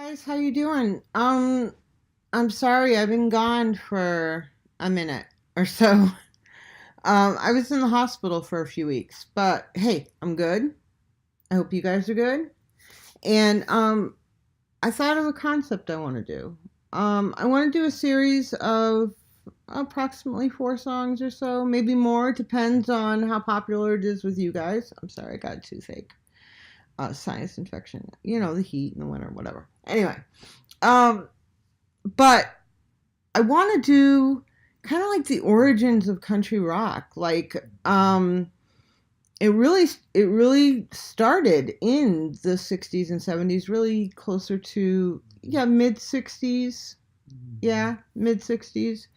Guys, how you doing? I'm sorry, I've been gone for a minute or so. I was in the hospital for a few weeks, but hey, I'm good. I hope you guys are good. And I thought of a concept I want to do. I want to do a series of approximately 4 songs or so, maybe more. It depends on how popular it is with you guys. I'm sorry, I got a toothache, sinus infection. You know, the heat in the winter, whatever. Anyway, um, but I want to do kind of like the origins of country rock. It really started in the 60s and 70s, really closer to mid 60s. Yeah, mid 60s.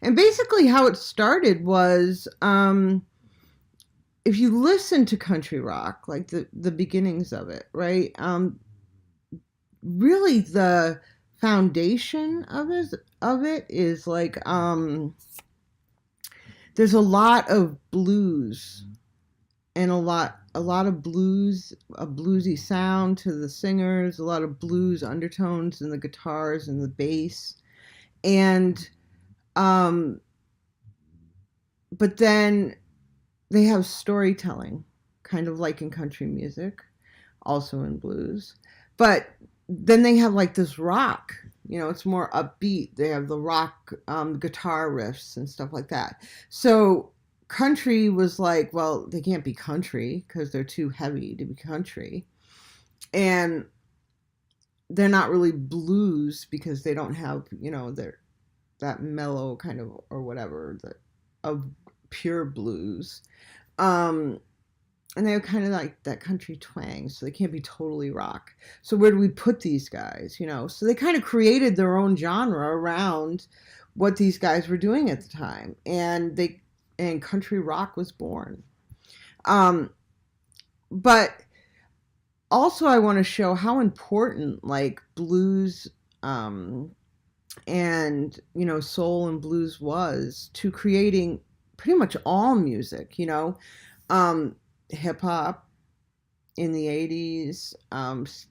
And basically how it started was if you listen to country rock, like the beginnings of it, right? Really the foundation of it is like there's a lot of blues and a lot of blues, a bluesy sound to the singers, a lot of blues undertones in the guitars and the bass. And but then they have storytelling, kind of like in country music, also in blues. But then they have like this rock, it's more upbeat. They have the rock guitar riffs and stuff like that. So country was like, well, they can't be country because they're too heavy to be country. And they're not really blues because they don't have, their that mellow kind of or whatever of pure blues. Um, and they have kind of like that country twang, so they can't be totally rock. So where do we put these guys? So they kind of created their own genre around what these guys were doing at the time, and country rock was born. But also, I want to show how important like blues and soul and blues was to creating pretty much all music. Hip hop in the 80s.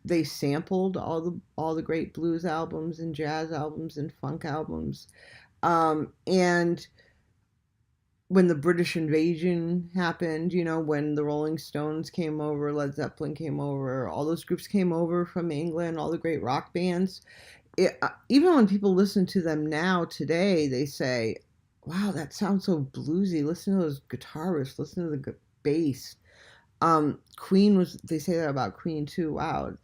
They sampled all the great blues albums and jazz albums and funk albums. And when the British invasion happened, when the Rolling Stones came over, Led Zeppelin came over, all those groups came over from England, all the great rock bands. Even when people listen to them now today, they say, wow, that sounds so bluesy. Listen to those guitar riffs, listen to the bass. They say that about Queen too. Wow,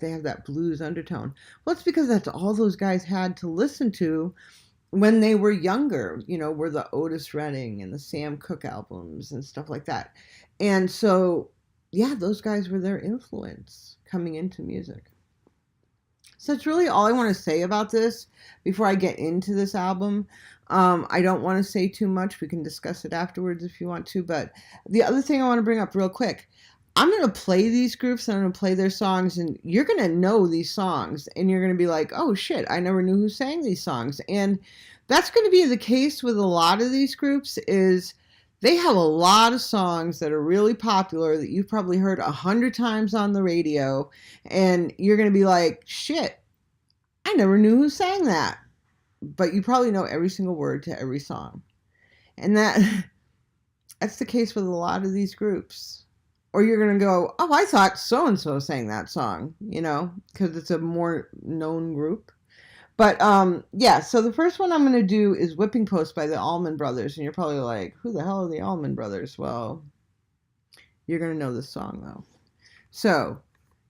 they have that blues undertone. Well, it's because that's all those guys had to listen to when they were younger, were the Otis Redding and the Sam Cooke albums and stuff like that. And so, yeah, those guys were their influence coming into music. So that's really all I want to say about this before I get into this album. I don't want to say too much. We can discuss it afterwards if you want to. But the other thing I want to bring up real quick, I'm going to play these groups and I'm going to play their songs, and you're going to know these songs and you're going to be like, oh shit, I never knew who sang these songs. And that's going to be the case with a lot of these groups. Is they have a lot of songs that are really popular that you've probably heard 100 times on the radio, and you're going to be like, shit, I never knew who sang that. But you probably know every single word to every song. And that's the case with a lot of these groups. Or you're going to go, oh, I thought so-and-so sang that song, because it's a more known group. But, yeah, so the first one I'm going to do is Whipping Post by the Allman Brothers. And you're probably like, who the hell are the Allman Brothers? Well, you're going to know this song, though. So,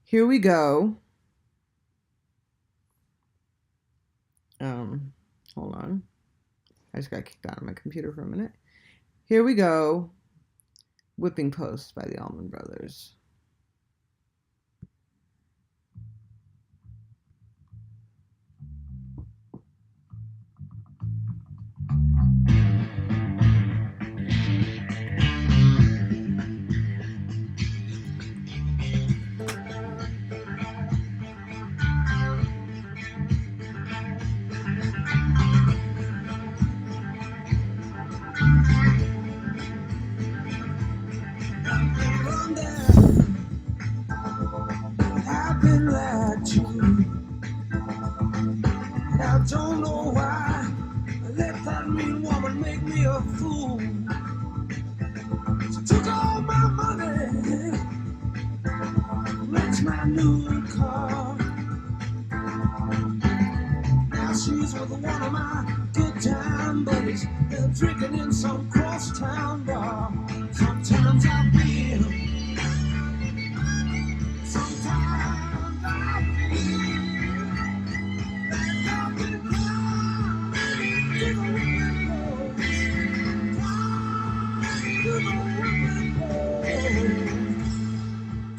here we go. Hold on. I just got kicked out of my computer for a minute. Here we go. Whipping Post by the Allman Brothers. I've been lied to. don't know why. Let that mean woman make me a fool. She took all my money, wrecked my new car. Now she's with one of my good time buddies. They're drinking in some crosstown bar. Sometimes I feel, sometimes I feel like I've been down to the whipping post, down to the whipping post,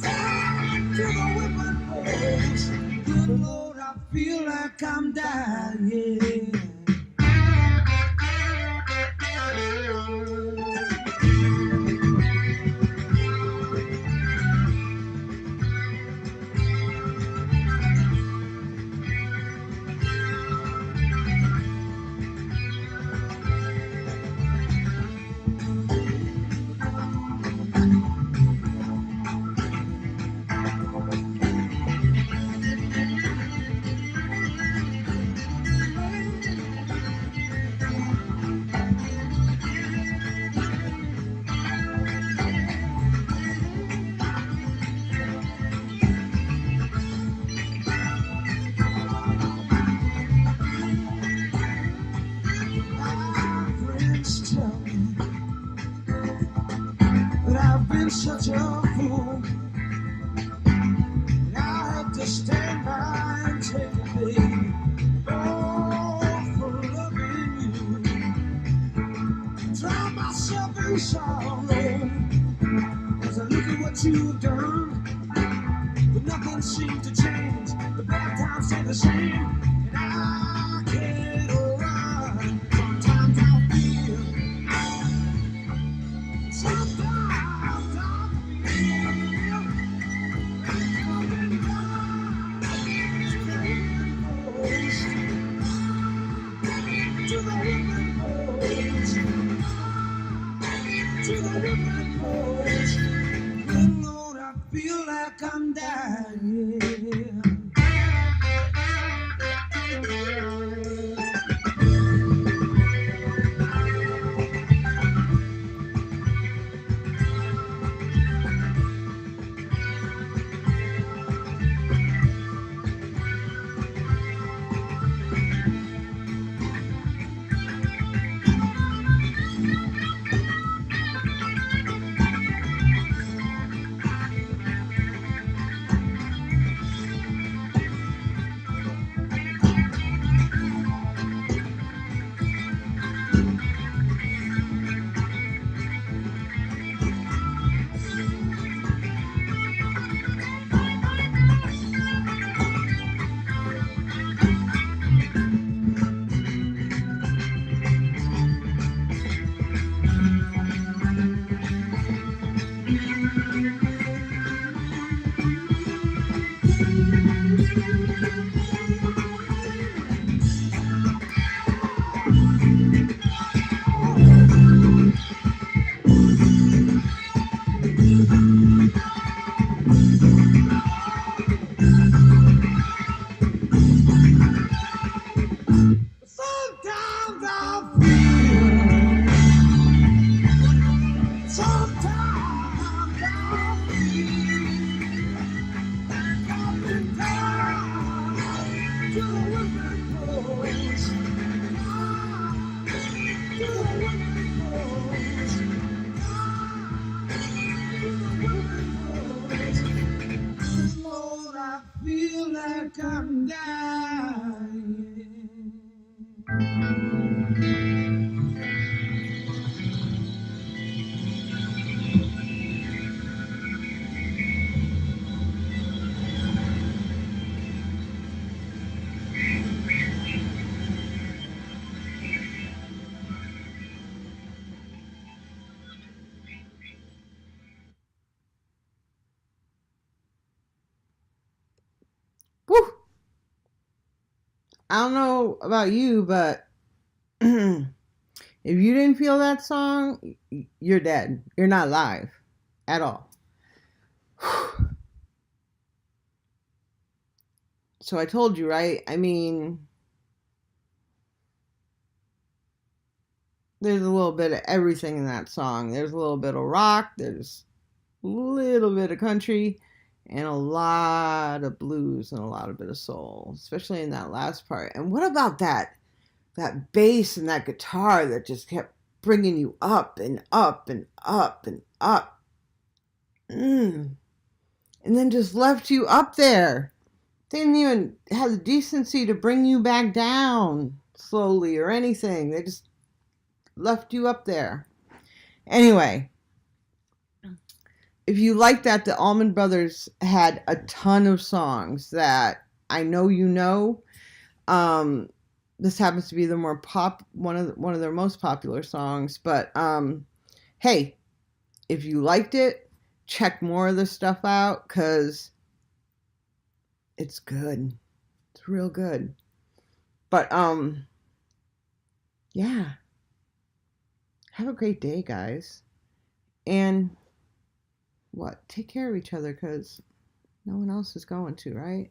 down to the whipping post. Good Lord, I feel like I'm dying. My friends tell me that I've been such a fool. And I have to stand by and take it, baby. Oh, for loving you. Drown myself in sorrow as I look at what you've done. But nothing seems to change. The bad times stay the same. And I can't run. Sometimes I feel. Sometimes I feel like coming down to the whipping post, to the whipping post, to the whipping post. Good Lord, I feel like I'm dying. Sometimes I feel, sometimes I feel like I've been down to the whipping post, to the whipping post, to the whipping post. Lord, I feel like I'm dying. Woo! I don't know about you, but if you didn't feel that song, you're dead. You're not live at all. So I told you, right? I mean, There's a little bit of everything in that song. There's a little bit of rock, there's a little bit of country, and a lot of blues and a lot of bit of soul, especially in that last part. And what about that bass and that guitar that just kept bringing you up and up and up and up, and then just left you up there. They didn't even have the decency to bring you back down slowly or anything. They just left you up there. Anyway, if you like that, the Allman Brothers had a ton of songs that I know you know. This happens to be the more one of their most popular songs. But hey, if you liked it, check more of this stuff out because it's good. It's real good. But yeah, have a great day, guys, and take care of each other because no one else is going to, right?